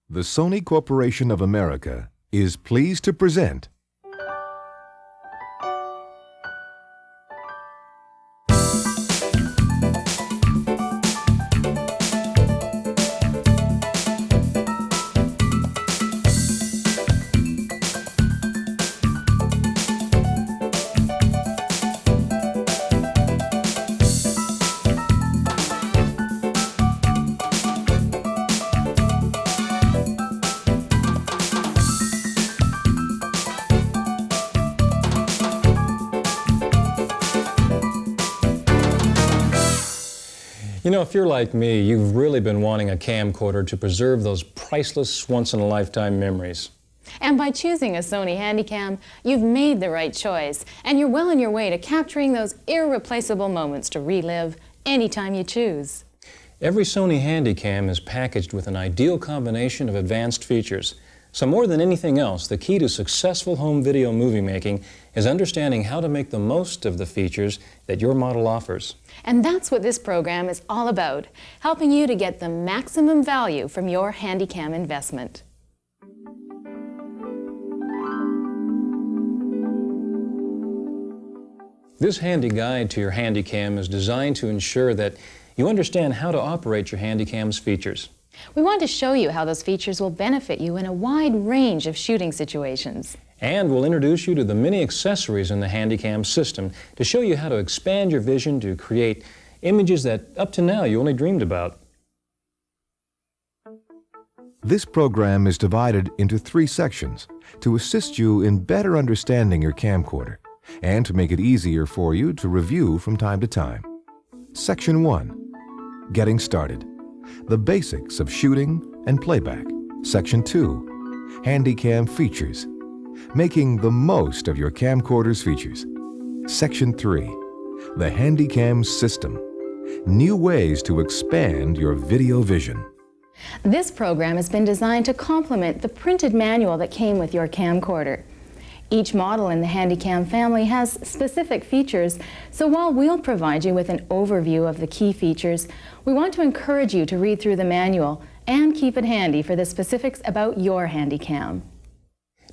The Sony Corporation of America is pleased to present You know, if you're like me, you've really been wanting a camcorder to preserve those priceless, once-in-a-lifetime memories. And by choosing a Sony Handycam, you've made the right choice, and you're well on your way to capturing those irreplaceable moments to relive anytime you choose. Every Sony Handycam is packaged with an ideal combination of advanced features. So more than anything else, the key to successful home video movie making is understanding how to make the most of the features that your model offers. And that's what this program is all about, helping you to get the maximum value from your Handycam investment. This handy guide to your Handycam is designed to ensure that you understand how to operate your Handycam's features. We want to show you how those features will benefit you in a wide range of shooting situations. And we'll introduce you to the many accessories in the Handycam system to show you how to expand your vision to create images that up to now you only dreamed about. This program is divided into 3 sections to assist you in better understanding your camcorder and to make it easier for you to review from time to time. Section 1, Getting Started. The basics of shooting and playback. Section 2, Handycam features. Making the most of your camcorder's features. Section 3, the Handycam system. New ways to expand your video vision. This program has been designed to complement the printed manual that came with your camcorder. Each model in the Handycam family has specific features, so while we'll provide you with an overview of the key features, we want to encourage you to read through the manual and keep it handy for the specifics about your Handycam.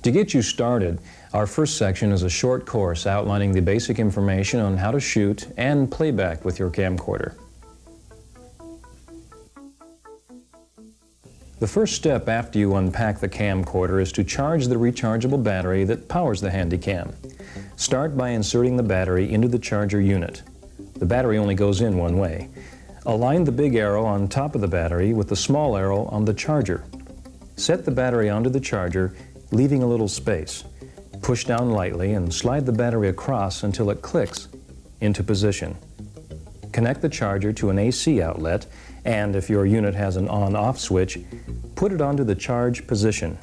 To get you started, our first section is a short course outlining the basic information on how to shoot and playback with your camcorder. The first step after you unpack the camcorder is to charge the rechargeable battery that powers the Handycam. Start by inserting the battery into the charger unit. The battery only goes in one way. Align the big arrow on top of the battery with the small arrow on the charger. Set the battery onto the charger, leaving a little space. Push down lightly and slide the battery across until it clicks into position. Connect the charger to an AC outlet, and if your unit has an on-off switch, put it onto the charge position.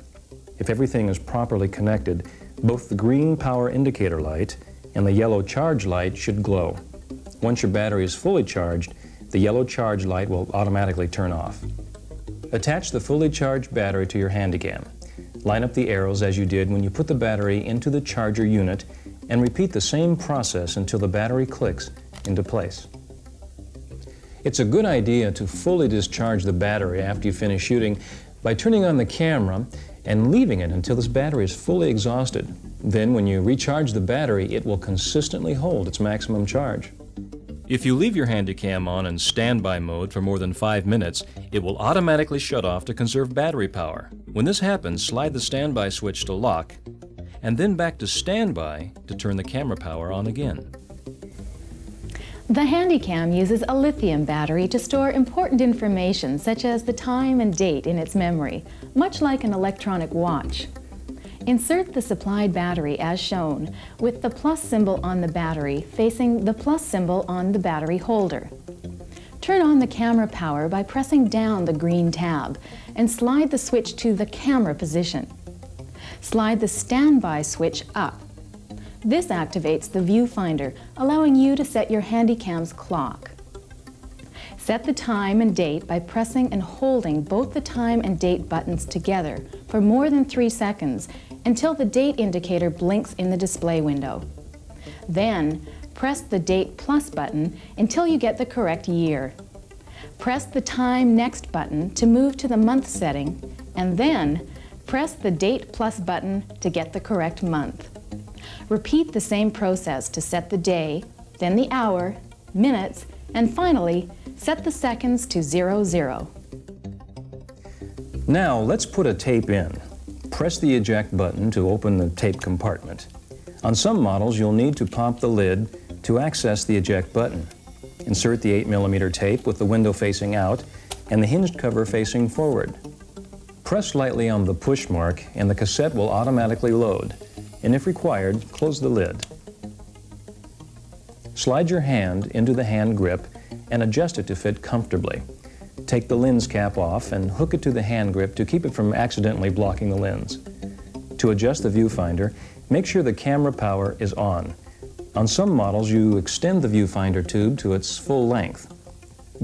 If everything is properly connected, both the green power indicator light and the yellow charge light should glow. Once your battery is fully charged, the yellow charge light will automatically turn off. Attach the fully charged battery to your Handycam. Line up the arrows as you did when you put the battery into the charger unit and repeat the same process until the battery clicks into place. It's a good idea to fully discharge the battery after you finish shooting by turning on the camera and leaving it until this battery is fully exhausted. Then when you recharge the battery, it will consistently hold its maximum charge. If you leave your Handycam on in standby mode for more than 5 minutes, it will automatically shut off to conserve battery power. When this happens, slide the standby switch to lock and then back to standby to turn the camera power on again. The Handycam uses a lithium battery to store important information such as the time and date in its memory, much like an electronic watch. Insert the supplied battery as shown, with the plus symbol on the battery facing the plus symbol on the battery holder. Turn on the camera power by pressing down the green tab and slide the switch to the camera position. Slide the standby switch up. This activates the viewfinder, allowing you to set your Handycam's clock. Set the time and date by pressing and holding both the time and date buttons together for more than 3 seconds until the date indicator blinks in the display window. Then, press the Date Plus button until you get the correct year. Press the Time Next button to move to the month setting and then press the Date Plus button to get the correct month. Repeat the same process to set the day, then the hour, minutes, and finally, set the seconds to 00. Now let's put a tape in. Press the eject button to open the tape compartment. On some models, you'll need to pop the lid to access the eject button. Insert the 8mm tape with the window facing out and the hinged cover facing forward. Press lightly on the push mark and the cassette will automatically load, and if required, close the lid. Slide your hand into the hand grip and adjust it to fit comfortably. Take the lens cap off and hook it to the hand grip to keep it from accidentally blocking the lens. To adjust the viewfinder, make sure the camera power is on. On some models, you extend the viewfinder tube to its full length.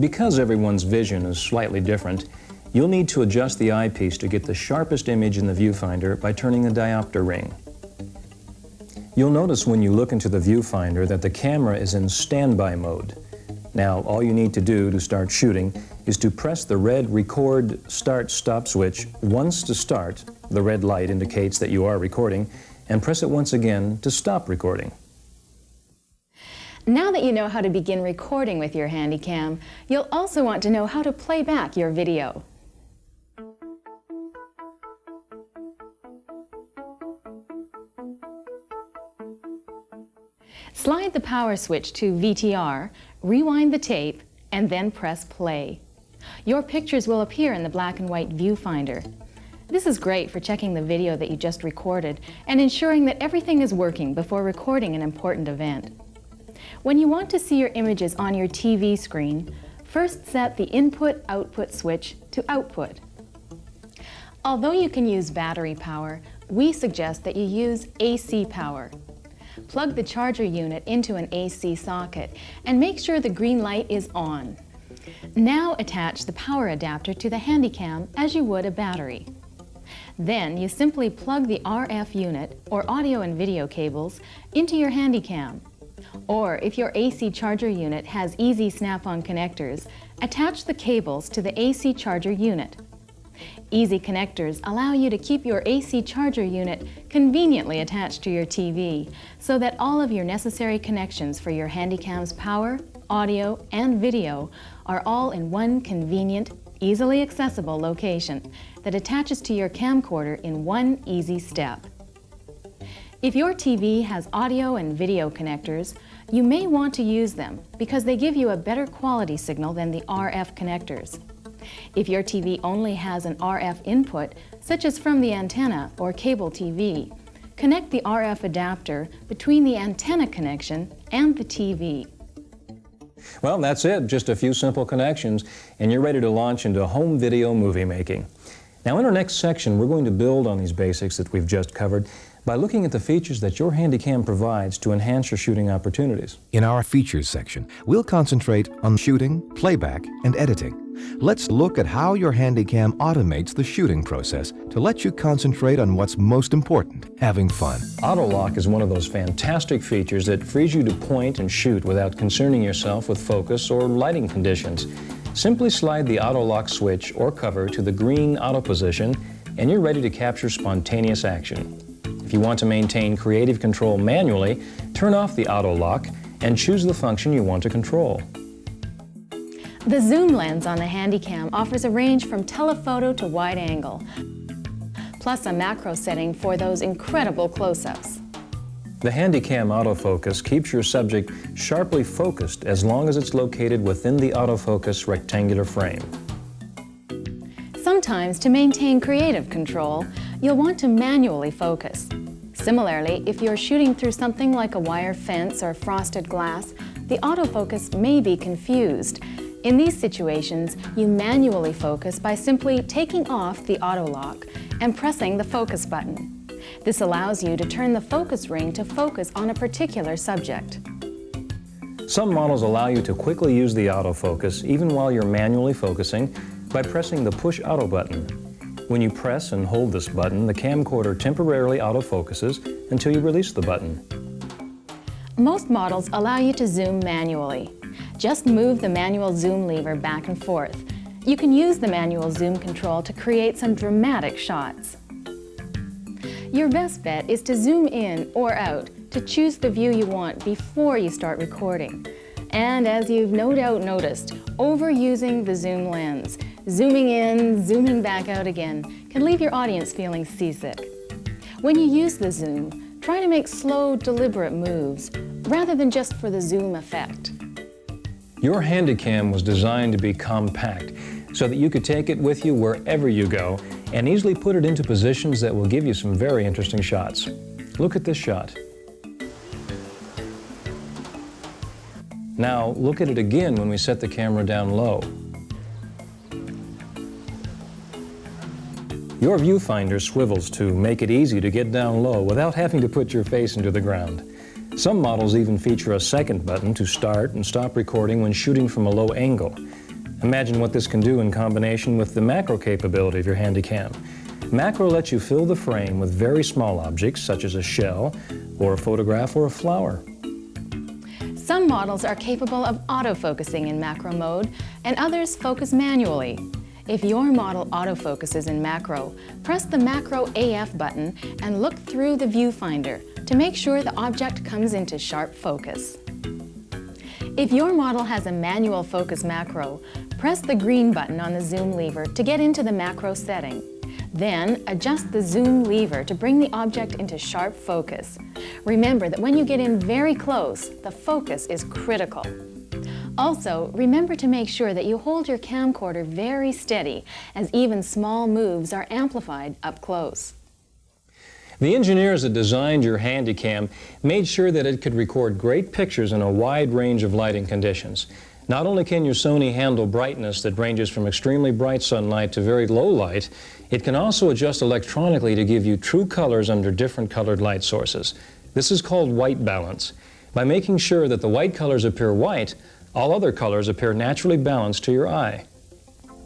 Because everyone's vision is slightly different, you'll need to adjust the eyepiece to get the sharpest image in the viewfinder by turning the diopter ring. You'll notice when you look into the viewfinder that the camera is in standby mode. Now, all you need to do to start shooting is to press the red Record Start Stop switch once to start. The red light indicates that you are recording, and press it once again to stop recording. Now that you know how to begin recording with your Handycam, you'll also want to know how to play back your video. Slide the power switch to VTR, rewind the tape, and then press play. Your pictures will appear in the black and white viewfinder. This is great for checking the video that you just recorded and ensuring that everything is working before recording an important event. When you want to see your images on your TV screen, first set the Input-Output switch to Output. Although you can use battery power, we suggest that you use AC power. Plug the charger unit into an AC socket and make sure the green light is on. Now attach the power adapter to the Handycam as you would a battery. Then you simply plug the RF unit or audio and video cables into your Handycam. Or if your AC charger unit has easy snap-on connectors, attach the cables to the AC charger unit. Easy connectors allow you to keep your AC charger unit conveniently attached to your TV so that all of your necessary connections for your Handycam's power, audio, and video are all in one convenient, easily accessible location that attaches to your camcorder in one easy step. If your TV has audio and video connectors, you may want to use them because they give you a better quality signal than the RF connectors. If your TV only has an RF input, such as from the antenna or cable TV, connect the RF adapter between the antenna connection and the TV. Well, that's it. Just a few simple connections, and you're ready to launch into home video movie making. Now, in our next section, we're going to build on these basics that we've just covered by looking at the features that your Handycam provides to enhance your shooting opportunities. In our features section, we'll concentrate on shooting, playback, and editing. Let's look at how your Handycam automates the shooting process to let you concentrate on what's most important, having fun. Auto lock is one of those fantastic features that frees you to point and shoot without concerning yourself with focus or lighting conditions. Simply slide the auto lock switch or cover to the green auto position and you're ready to capture spontaneous action. If you want to maintain creative control manually, turn off the auto lock and choose the function you want to control. The zoom lens on the Handycam offers a range from telephoto to wide angle, plus a macro setting for those incredible close-ups. The Handycam autofocus keeps your subject sharply focused as long as it's located within the autofocus rectangular frame. Sometimes, to maintain creative control, you'll want to manually focus. Similarly, if you're shooting through something like a wire fence or frosted glass, the autofocus may be confused. In these situations, you manually focus by simply taking off the auto lock and pressing the focus button. This allows you to turn the focus ring to focus on a particular subject. Some models allow you to quickly use the autofocus even while you're manually focusing by pressing the push auto button. When you press and hold this button, the camcorder temporarily autofocuses until you release the button. Most models allow you to zoom manually. Just move the manual zoom lever back and forth. You can use the manual zoom control to create some dramatic shots. Your best bet is to zoom in or out to choose the view you want before you start recording. And as you've no doubt noticed, overusing the zoom lens, zooming in, zooming back out again, can leave your audience feeling seasick. When you use the zoom, try to make slow, deliberate moves, rather than just for the zoom effect. Your Handycam was designed to be compact, so that you could take it with you wherever you go and easily put it into positions that will give you some very interesting shots. Look at this shot. Now look at it again when we set the camera down low. Your viewfinder swivels to make it easy to get down low without having to put your face into the ground. Some models even feature a second button to start and stop recording when shooting from a low angle. Imagine what this can do in combination with the macro capability of your Handycam. Macro lets you fill the frame with very small objects such as a shell, or a photograph, or a flower. Some models are capable of autofocusing in macro mode, and others focus manually. If your model autofocuses in macro, press the Macro AF button and look through the viewfinder to make sure the object comes into sharp focus. If your model has a manual focus macro, press the green button on the zoom lever to get into the macro setting. Then adjust the zoom lever to bring the object into sharp focus. Remember that when you get in very close, the focus is critical. Also, remember to make sure that you hold your camcorder very steady, as even small moves are amplified up close. The engineers that designed your Handycam made sure that it could record great pictures in a wide range of lighting conditions. Not only can your Sony handle brightness that ranges from extremely bright sunlight to very low light, it can also adjust electronically to give you true colors under different colored light sources. This is called white balance. By making sure that the white colors appear white, all other colors appear naturally balanced to your eye.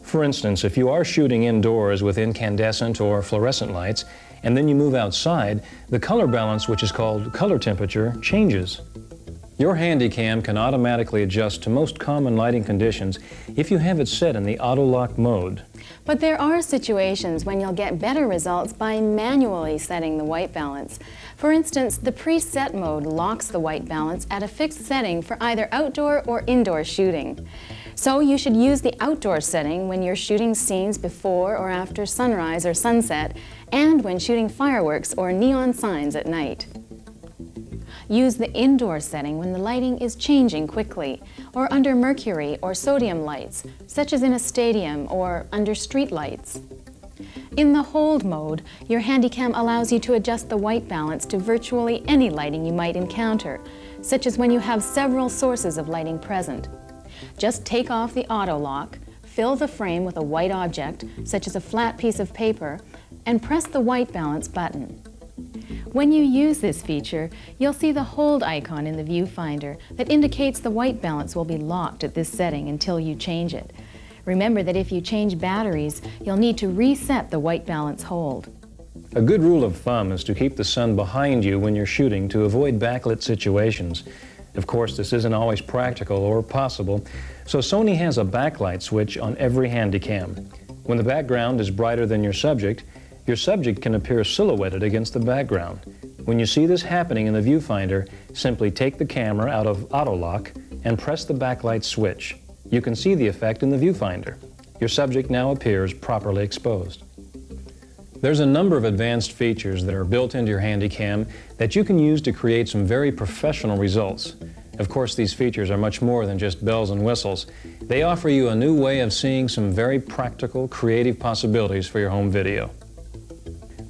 For instance, if you are shooting indoors with incandescent or fluorescent lights, and then you move outside, the color balance, which is called color temperature, changes. Your Handycam can automatically adjust to most common lighting conditions if you have it set in the auto lock mode. But there are situations when you'll get better results by manually setting the white balance. For instance, the preset mode locks the white balance at a fixed setting for either outdoor or indoor shooting. So you should use the outdoor setting when you're shooting scenes before or after sunrise or sunset, and when shooting fireworks or neon signs at night. Use the indoor setting when the lighting is changing quickly, or under mercury or sodium lights, such as in a stadium or under street lights. In the hold mode, your Handycam allows you to adjust the white balance to virtually any lighting you might encounter, such as when you have several sources of lighting present. Just take off the auto lock, fill the frame with a white object, such as a flat piece of paper, and press the white balance button. When you use this feature, you'll see the hold icon in the viewfinder that indicates the white balance will be locked at this setting until you change it. Remember that if you change batteries, you'll need to reset the white balance hold. A good rule of thumb is to keep the sun behind you when you're shooting to avoid backlit situations. Of course, this isn't always practical or possible, so Sony has a backlight switch on every Handycam. When the background is brighter than your subject can appear silhouetted against the background. When you see this happening in the viewfinder, simply take the camera out of auto lock and press the backlight switch. You can see the effect in the viewfinder. Your subject now appears properly exposed. There's a number of advanced features that are built into your Handycam that you can use to create some very professional results. Of course, these features are much more than just bells and whistles. They offer you a new way of seeing some very practical, creative possibilities for your home video.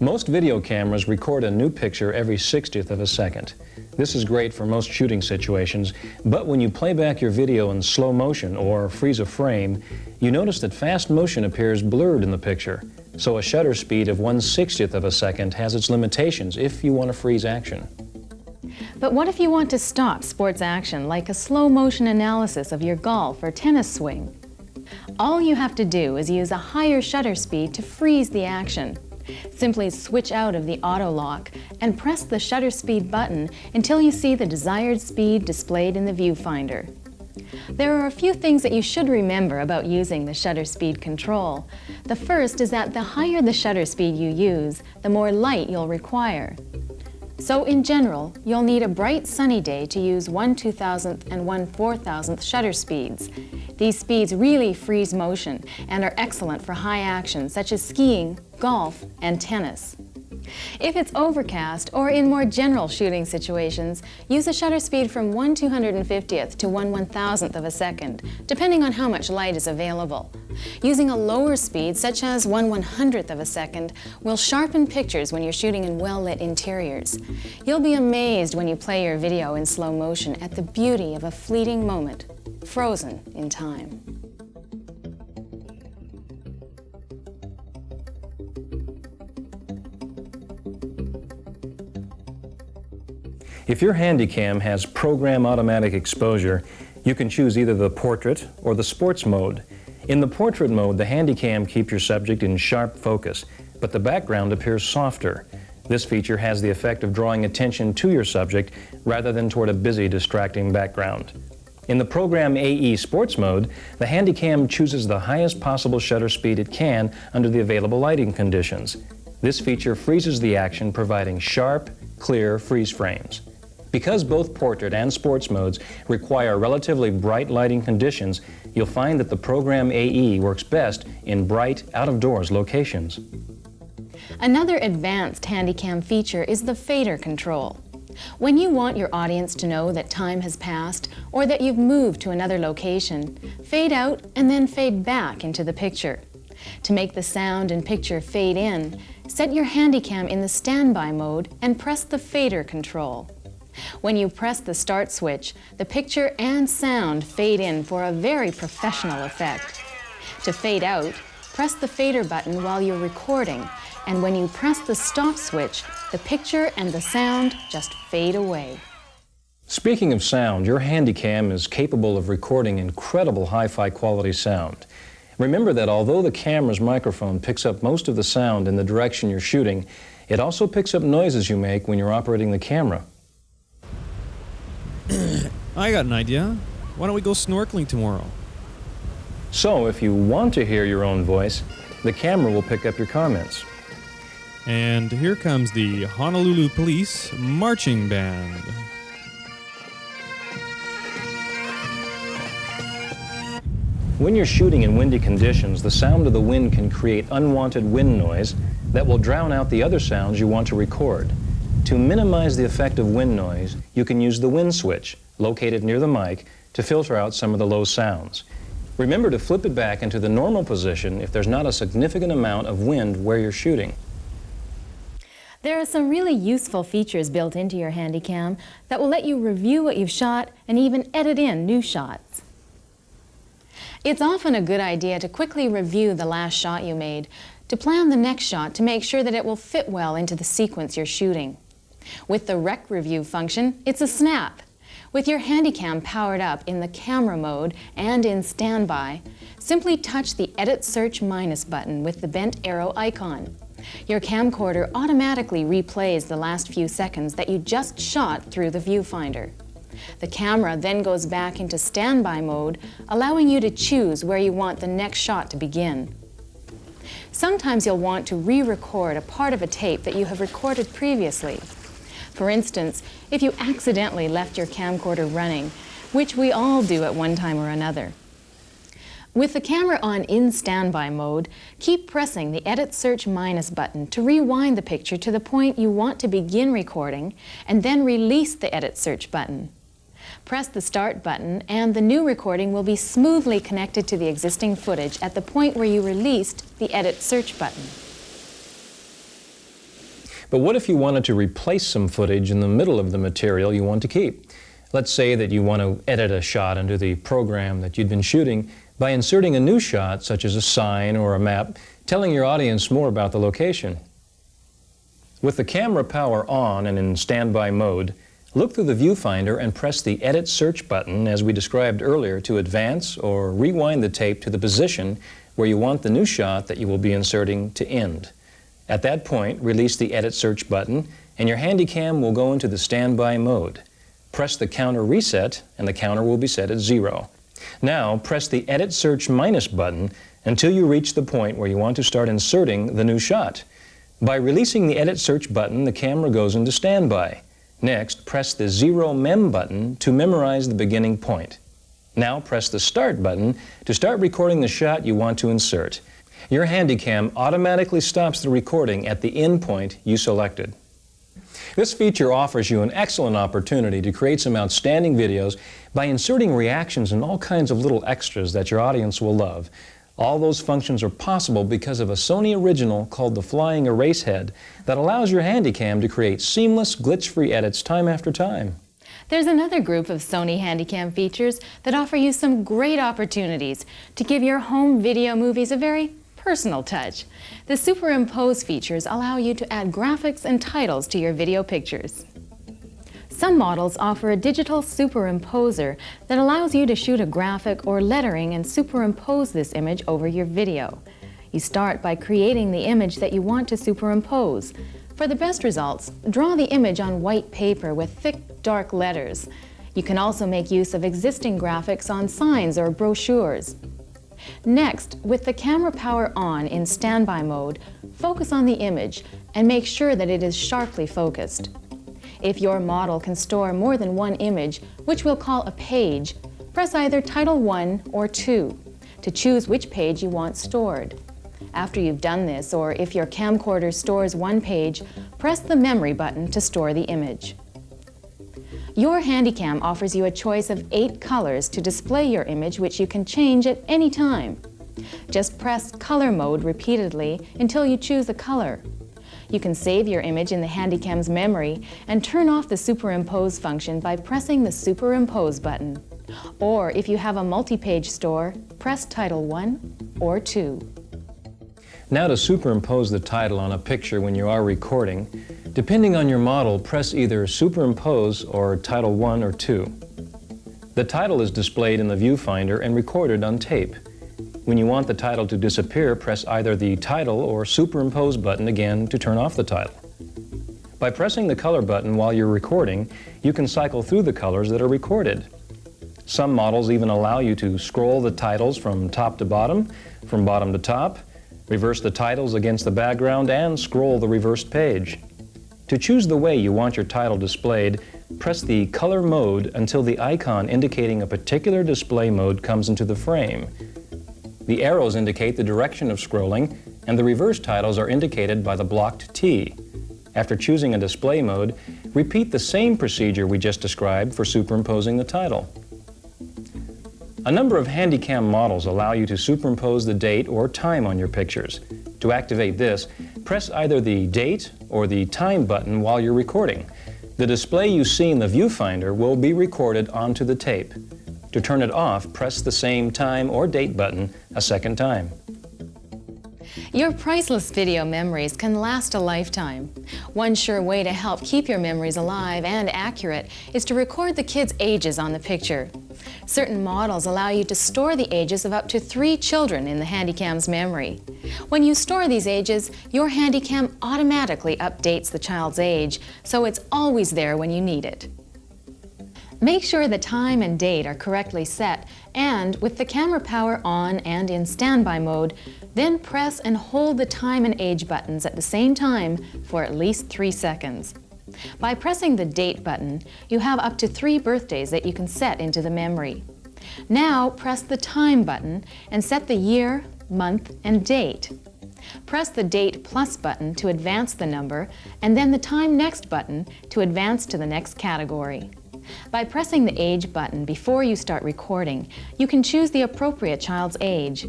Most video cameras record a new picture every 60th of a second. This is great for most shooting situations, but when you play back your video in slow motion or freeze a frame, you notice that fast motion appears blurred in the picture. So a shutter speed of 1/60th of a second has its limitations if you want to freeze action. But what if you want to stop sports action, like a slow motion analysis of your golf or tennis swing? All you have to do is use a higher shutter speed to freeze the action. Simply switch out of the auto lock and press the shutter speed button until you see the desired speed displayed in the viewfinder. There are a few things that you should remember about using the shutter speed control. The first is that the higher the shutter speed you use, the more light you'll require. So in general, you'll need a bright sunny day to use 1/2000th and 1/4000th shutter speeds. These speeds really freeze motion and are excellent for high action such as skiing, golf, and tennis. If it's overcast or in more general shooting situations, use a shutter speed from 1/250th to 1/1000th of a second, depending on how much light is available. Using a lower speed, such as 1/100th of a second, will sharpen pictures when you're shooting in well-lit interiors. You'll be amazed when you play your video in slow motion at the beauty of a fleeting moment, frozen in time. If your Handycam has program automatic exposure, you can choose either the portrait or the sports mode. In the portrait mode, the Handycam keeps your subject in sharp focus, but the background appears softer. This feature has the effect of drawing attention to your subject rather than toward a busy, distracting background. In the program AE Sports mode, the Handycam chooses the highest possible shutter speed it can under the available lighting conditions. This feature freezes the action, providing sharp, clear freeze frames. Because both portrait and sports modes require relatively bright lighting conditions, you'll find that the program AE works best in bright, out-of-doors locations. Another advanced Handycam feature is the fader control. When you want your audience to know that time has passed or that you've moved to another location, fade out and then fade back into the picture. To make the sound and picture fade in, set your Handycam in the standby mode and press the fader control. When you press the start switch, the picture and sound fade in for a very professional effect. To fade out, press the fader button while you're recording, and when you press the stop switch, the picture and the sound just fade away. Speaking of sound, your Handycam is capable of recording incredible hi-fi quality sound. Remember that although the camera's microphone picks up most of the sound in the direction you're shooting, it also picks up noises you make when you're operating the camera. I got an idea. Why don't we go snorkeling tomorrow? So, if you want to hear your own voice, the camera will pick up your comments. And here comes the Honolulu Police Marching Band. When you're shooting in windy conditions, the sound of the wind can create unwanted wind noise that will drown out the other sounds you want to record. To minimize the effect of wind noise, you can use the wind switch, located near the mic, to filter out some of the low sounds. Remember to flip it back into the normal position if there's not a significant amount of wind where you're shooting. There are some really useful features built into your Handycam that will let you review what you've shot and even edit in new shots. It's often a good idea to quickly review the last shot you made, to plan the next shot to make sure that it will fit well into the sequence you're shooting. With the Rec Review function, it's a snap. With your Handycam powered up in the camera mode and in standby, simply touch the Edit Search minus button with the bent arrow icon. Your camcorder automatically replays the last few seconds that you just shot through the viewfinder. The camera then goes back into standby mode, allowing you to choose where you want the next shot to begin. Sometimes you'll want to re-record a part of a tape that you have recorded previously. For instance, if you accidentally left your camcorder running, which we all do at one time or another. With the camera on in standby mode, keep pressing the Edit Search minus button to rewind the picture to the point you want to begin recording, and then release the Edit Search button. Press the Start button and the new recording will be smoothly connected to the existing footage at the point where you released the Edit Search button. But what if you wanted to replace some footage in the middle of the material you want to keep? Let's say that you want to edit a shot into the program that you'd been shooting by inserting a new shot, such as a sign or a map, telling your audience more about the location. With the camera power on and in standby mode, look through the viewfinder and press the Edit Search button, as we described earlier, to advance or rewind the tape to the position where you want the new shot that you will be inserting to end. At that point, release the Edit Search button, and your Handycam will go into the standby mode. Press the counter reset and the counter will be set at 0. Now press the Edit Search minus button until you reach the point where you want to start inserting the new shot. By releasing the Edit Search button, the camera goes into standby. Next, press the 0 mem button to memorize the beginning point. Now press the Start button to start recording the shot you want to insert. Your Handycam automatically stops the recording at the end point you selected. This feature offers you an excellent opportunity to create some outstanding videos by inserting reactions and all kinds of little extras that your audience will love. All those functions are possible because of a Sony original called the Flying Erase Head that allows your Handycam to create seamless, glitch-free edits time after time. There's another group of Sony Handycam features that offer you some great opportunities to give your home video movies a very personal touch. The superimpose features allow you to add graphics and titles to your video pictures. Some models offer a digital superimposer that allows you to shoot a graphic or lettering and superimpose this image over your video. You start by creating the image that you want to superimpose. For the best results, draw the image on white paper with thick, dark letters. You can also make use of existing graphics on signs or brochures. Next, with the camera power on in standby mode, focus on the image and make sure that it is sharply focused. If your model can store more than one image, which we'll call a page, press either Title 1 or 2 to choose which page you want stored. After you've done this, or if your camcorder stores one page, press the Memory button to store the image. Your Handycam offers you a choice of 8 colors to display your image, which you can change at any time. Just press Color Mode repeatedly until you choose a color. You can save your image in the Handycam's memory and turn off the superimpose function by pressing the Superimpose button. Or if you have a multi-page store, press Title 1 or 2. Now to superimpose the title on a picture when you are recording, depending on your model, press either Superimpose or Title 1 or 2. The title is displayed in the viewfinder and recorded on tape. When you want the title to disappear, press either the Title or Superimpose button again to turn off the title. By pressing the color button while you're recording, you can cycle through the colors that are recorded. Some models even allow you to scroll the titles from top to bottom, from bottom to top, reverse the titles against the background, and scroll the reversed page. To choose the way you want your title displayed, press the Color Mode until the icon indicating a particular display mode comes into the frame. The arrows indicate the direction of scrolling, and the reverse titles are indicated by the blocked T. After choosing a display mode, repeat the same procedure we just described for superimposing the title. A number of Handycam models allow you to superimpose the date or time on your pictures. To activate this, press either the Date or the Time button while you're recording. The display you see in the viewfinder will be recorded onto the tape. To turn it off, press the same Time or Date button a second time. Your priceless video memories can last a lifetime. One sure way to help keep your memories alive and accurate is to record the kids' ages on the picture. Certain models allow you to store the ages of up to 3 children in the Handycam's memory. When you store these ages, your Handycam automatically updates the child's age, so it's always there when you need it. Make sure the time and date are correctly set, and with the camera power on and in standby mode, then press and hold the time and age buttons at the same time for at least 3 seconds. By pressing the Date button, you have up to 3 birthdays that you can set into the memory. Now press the Time button and set the year, month, and date. Press the Date Plus button to advance the number, and then the Time Next button to advance to the next category. By pressing the Age button before you start recording, you can choose the appropriate child's age.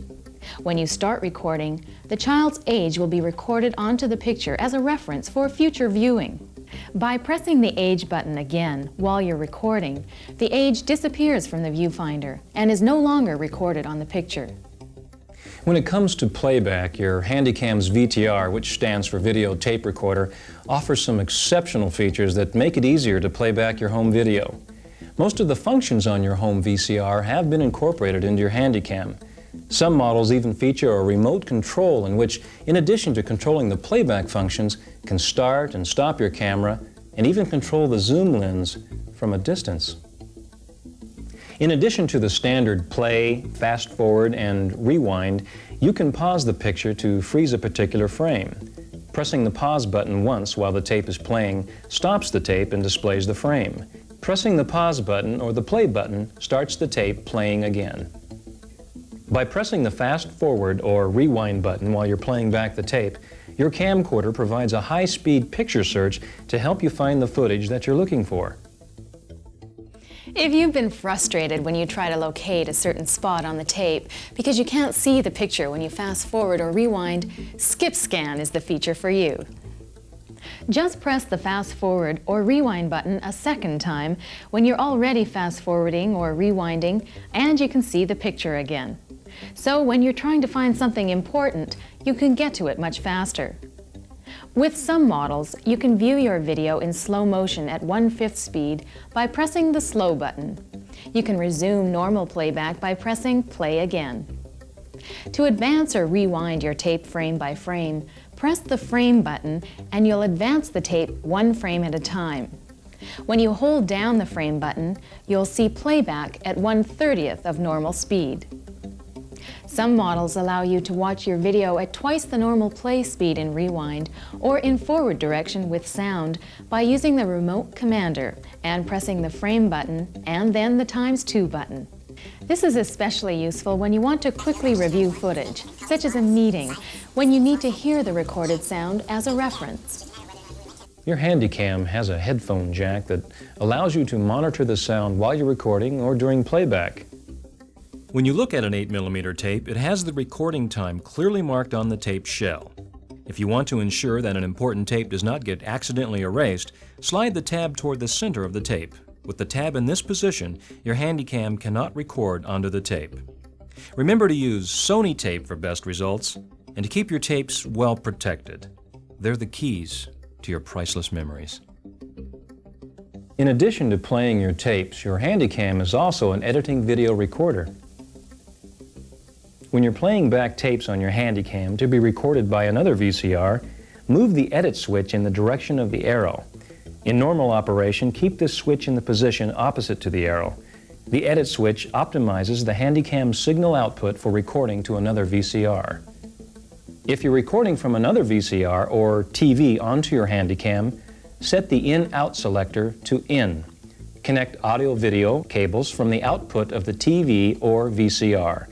When you start recording, the child's age will be recorded onto the picture as a reference for future viewing. By pressing the Age button again while you're recording, the age disappears from the viewfinder and is no longer recorded on the picture. When it comes to playback, your Handycam's VTR, which stands for Video Tape Recorder, offers some exceptional features that make it easier to play back your home video. Most of the functions on your home VCR have been incorporated into your Handycam. Some models even feature a remote control in which, in addition to controlling the playback functions, can start and stop your camera, and even control the zoom lens from a distance. In addition to the standard play, fast forward, and rewind, you can pause the picture to freeze a particular frame. Pressing the pause button once while the tape is playing stops the tape and displays the frame. Pressing the pause button or the play button starts the tape playing again. By pressing the fast forward or rewind button while you're playing back the tape, your camcorder provides a high-speed picture search to help you find the footage that you're looking for. If you've been frustrated when you try to locate a certain spot on the tape because you can't see the picture when you fast forward or rewind, Skip Scan is the feature for you. Just press the fast forward or rewind button a second time when you're already fast forwarding or rewinding, and you can see the picture again. So when you're trying to find something important, you can get to it much faster. With some models, you can view your video in slow motion at 1/5 speed by pressing the slow button. You can resume normal playback by pressing play again. To advance or rewind your tape frame by frame, press the frame button and you'll advance the tape one frame at a time. When you hold down the frame button, you'll see playback at 1/30th of normal speed. Some models allow you to watch your video at twice the normal play speed in rewind or in forward direction with sound by using the remote commander and pressing the frame button and then the ×2 button. This is especially useful when you want to quickly review footage, such as a meeting, when you need to hear the recorded sound as a reference. Your Handycam has a headphone jack that allows you to monitor the sound while you're recording or during playback. When you look at an 8mm tape, it has the recording time clearly marked on the tape shell. If you want to ensure that an important tape does not get accidentally erased, slide the tab toward the center of the tape. With the tab in this position, your Handycam cannot record onto the tape. Remember to use Sony tape for best results and to keep your tapes well protected. They're the keys to your priceless memories. In addition to playing your tapes, your Handycam is also an editing video recorder. When you're playing back tapes on your Handycam to be recorded by another VCR, move the edit switch in the direction of the arrow. In normal operation, keep this switch in the position opposite to the arrow. The edit switch optimizes the Handycam signal output for recording to another VCR. If you're recording from another VCR or TV onto your Handycam, set the in-out selector to in. Connect audio-video cables from the output of the TV or VCR.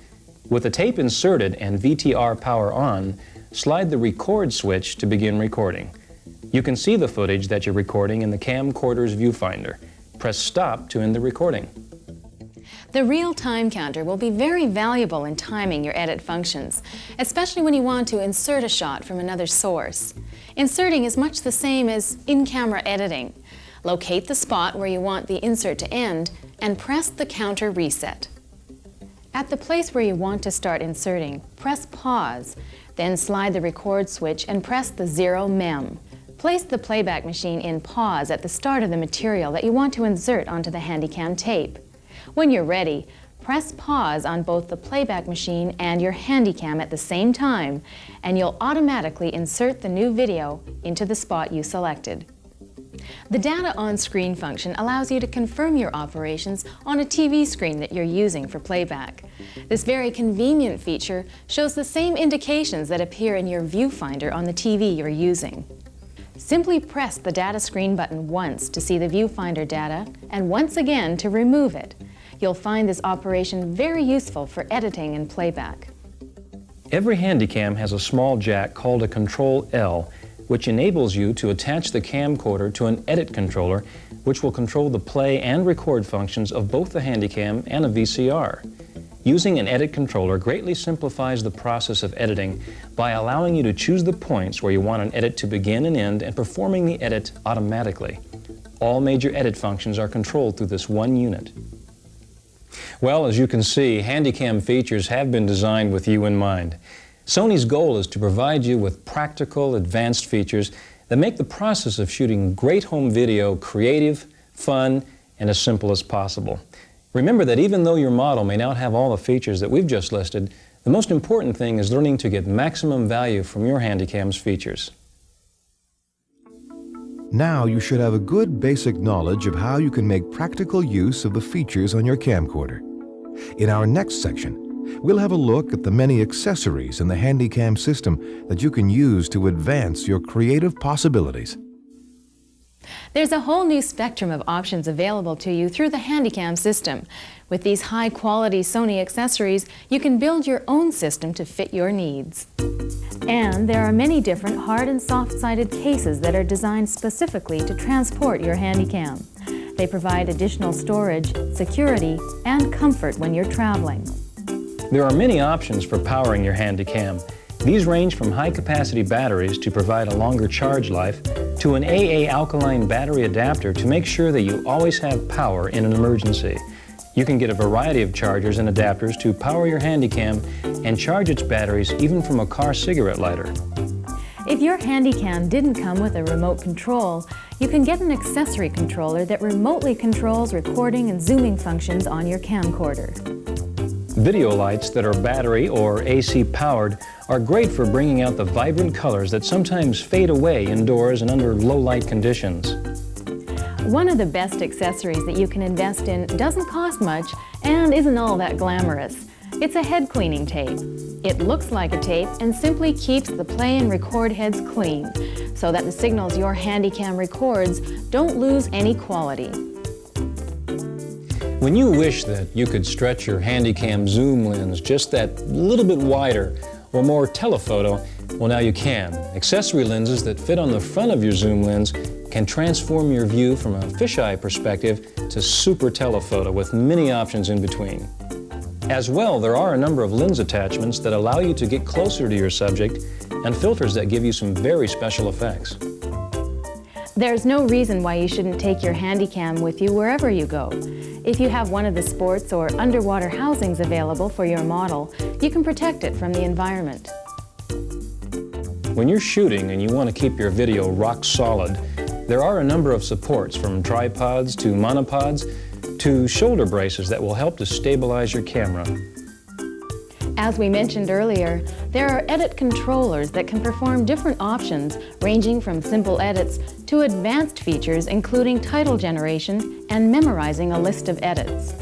With the tape inserted and VTR power on, slide the record switch to begin recording. You can see the footage that you're recording in the camcorder's viewfinder. Press stop to end the recording. The real time counter will be very valuable in timing your edit functions, especially when you want to insert a shot from another source. Inserting is much the same as in-camera editing. Locate the spot where you want the insert to end and press the counter reset. At the place where you want to start inserting, press pause, then slide the record switch and press the 0 mem. Place the playback machine in pause at the start of the material that you want to insert onto the Handycam tape. When you're ready, press pause on both the playback machine and your Handycam at the same time, and you'll automatically insert the new video into the spot you selected. The Data on Screen function allows you to confirm your operations on a TV screen that you're using for playback. This very convenient feature shows the same indications that appear in your viewfinder on the TV you're using. Simply press the data screen button once to see the viewfinder data and once again to remove it. You'll find this operation very useful for editing and playback. Every Handycam has a small jack called a Control L, which enables you to attach the camcorder to an edit controller, which will control the play and record functions of both the Handycam and a VCR. Using an edit controller greatly simplifies the process of editing by allowing you to choose the points where you want an edit to begin and end and performing the edit automatically. All major edit functions are controlled through this one unit. Well, as you can see, Handycam features have been designed with you in mind. Sony's goal is to provide you with practical, advanced features that make the process of shooting great home video creative, fun, and as simple as possible. Remember that even though your model may not have all the features that we've just listed, the most important thing is learning to get maximum value from your Handycam's features. Now you should have a good basic knowledge of how you can make practical use of the features on your camcorder. In our next section, we'll have a look at the many accessories in the Handycam system that you can use to advance your creative possibilities. There's a whole new spectrum of options available to you through the Handycam system. With these high-quality Sony accessories, you can build your own system to fit your needs. And there are many different hard and soft-sided cases that are designed specifically to transport your Handycam. They provide additional storage, security, and comfort when you're traveling. There are many options for powering your Handycam. These range from high-capacity batteries to provide a longer charge life to an AA alkaline battery adapter to make sure that you always have power in an emergency. You can get a variety of chargers and adapters to power your Handycam and charge its batteries even from a car cigarette lighter. If your Handycam didn't come with a remote control, you can get an accessory controller that remotely controls recording and zooming functions on your camcorder. Video lights that are battery or AC powered are great for bringing out the vibrant colors that sometimes fade away indoors and under low light conditions. One of the best accessories that you can invest in doesn't cost much and isn't all that glamorous. It's a head cleaning tape. It looks like a tape and simply keeps the play and record heads clean so that the signals your Handycam records don't lose any quality. When you wish that you could stretch your Handycam zoom lens just that little bit wider or more telephoto, well, now you can. Accessory lenses that fit on the front of your zoom lens can transform your view from a fisheye perspective to super telephoto with many options in between. As well, there are a number of lens attachments that allow you to get closer to your subject and filters that give you some very special effects. There's no reason why you shouldn't take your Handycam with you wherever you go. If you have one of the sports or underwater housings available for your model, you can protect it from the environment. When you're shooting and you want to keep your video rock solid, there are a number of supports from tripods to monopods to shoulder braces that will help to stabilize your camera. As we mentioned earlier, there are edit controllers that can perform different options ranging from simple edits to advanced features including title generation and memorizing a list of edits.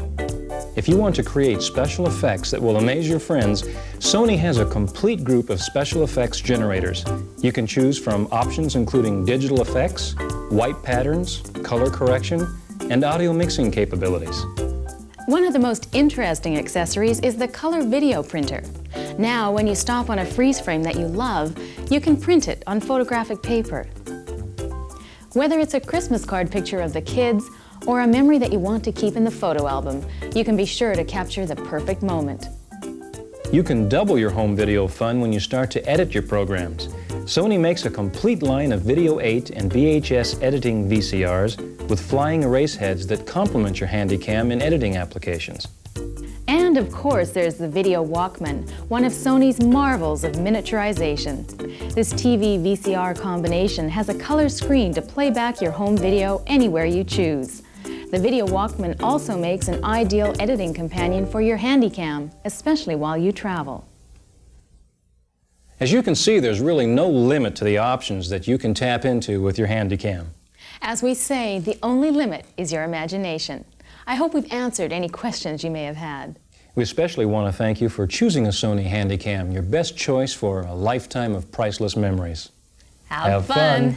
If you want to create special effects that will amaze your friends, Sony has a complete group of special effects generators. You can choose from options including digital effects, white patterns, color correction, and audio mixing capabilities. One of the most interesting accessories is the color video printer. Now, when you stop on a freeze frame that you love, you can print it on photographic paper. Whether it's a Christmas card picture of the kids or a memory that you want to keep in the photo album, you can be sure to capture the perfect moment. You can double your home video fun when you start to edit your programs. Sony makes a complete line of Video 8 and VHS editing VCRs with flying erase heads that complement your Handycam in editing applications. And of course, there's the Video Walkman, one of Sony's marvels of miniaturization. This TV VCR combination has a color screen to play back your home video anywhere you choose. The Video Walkman also makes an ideal editing companion for your Handycam, especially while you travel. As you can see, there's really no limit to the options that you can tap into with your Handycam. As we say, the only limit is your imagination. I hope we've answered any questions you may have had. We especially want to thank you for choosing a Sony Handycam, your best choice for a lifetime of priceless memories. Have fun.